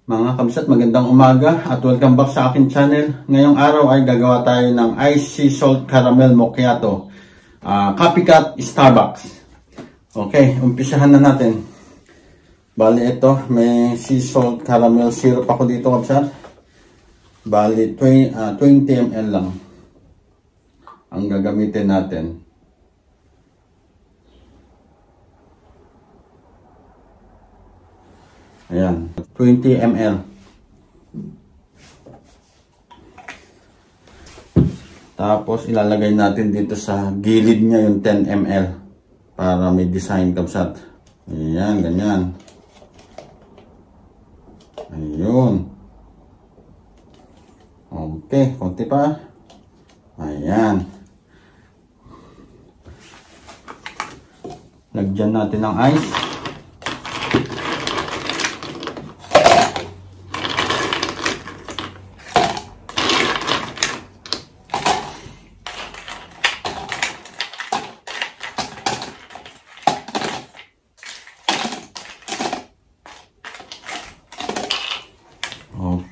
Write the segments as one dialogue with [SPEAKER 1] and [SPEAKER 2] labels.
[SPEAKER 1] Mga kabsat, magandang umaga at welcome back sa akin channel. Ngayong araw ay gagawa tayo ng Ice Sea Salt Caramel Macchiato, copycat Starbucks. Okay, umpisahan na natin. Bali ito, may sea salt caramel syrup ako dito kabsat. Bali 20 ml lang ang gagamitin natin. Ayan, 20 ml. Tapos ilalagay natin dito sa gilid niya yung 10 ml para may design kabsat. Ayan, ganyan. Ayun. Okay, konti pa. Ayan. Lagyan natin ng ice.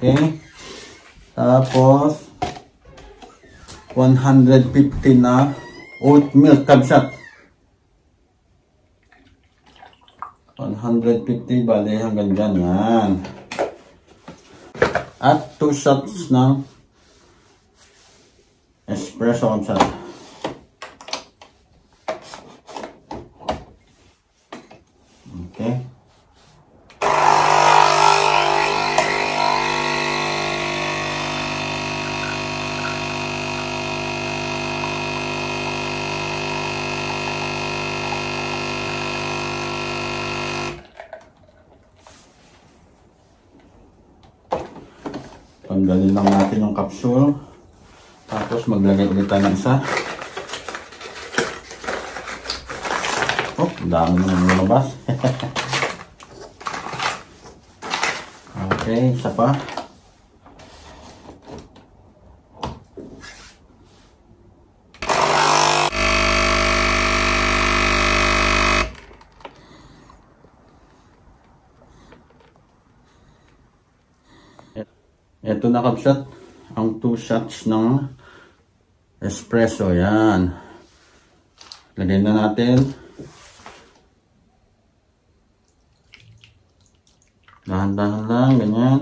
[SPEAKER 1] Okay. Tapos 150 na oat milk kabsat. 150 bali hanggang dyan. Yan. At 2 shots ng espresso kabsat. Okay. Tanggalin lang natin yung capsule. Tapos maglagay ulit tayo ng isa. Oh, dami naman lumabas. Okay, isa pa. Ito na kabsat, ang 2 shots ng espresso. Yan. Lagay na natin. Dahan-dahan lang, ganyan.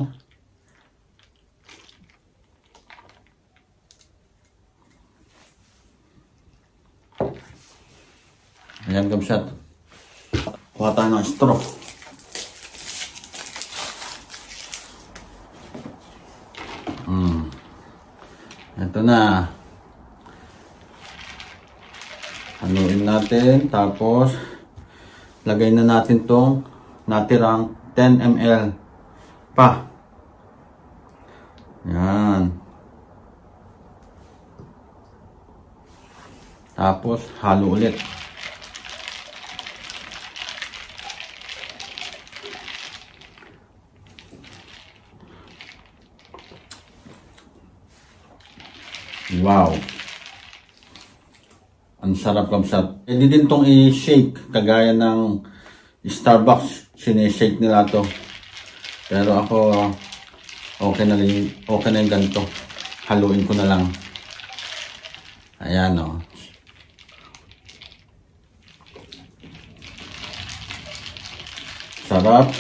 [SPEAKER 1] Ayan kabsat. Kuha tayo ng straw. Ito na. Haluin natin. Tapos, lagay na natin tong natirang 10 ml pa. Yan. Tapos, halo ulit. Wow. Ang sarap kabsat. Pwede din tong i-shake kagaya ng Starbucks. Sinishake nila to. Pero ako okay na yung ganito. Haluin ko na lang. Ayan o. Sarap.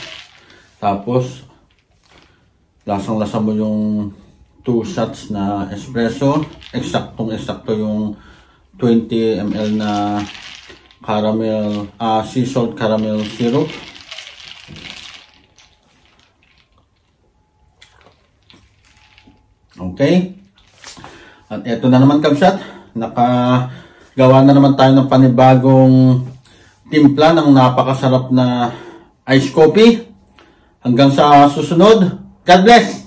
[SPEAKER 1] Tapos lasang-lasa mo yung 2 shots na espresso. Eksaktong-eksakto yung 20 ml na caramel, sea salt caramel syrup. Okay. At eto na naman kabsat. Nakagawa na naman tayo ng panibagong timpla ng napakasarap na ice coffee. Hanggang sa susunod. God bless!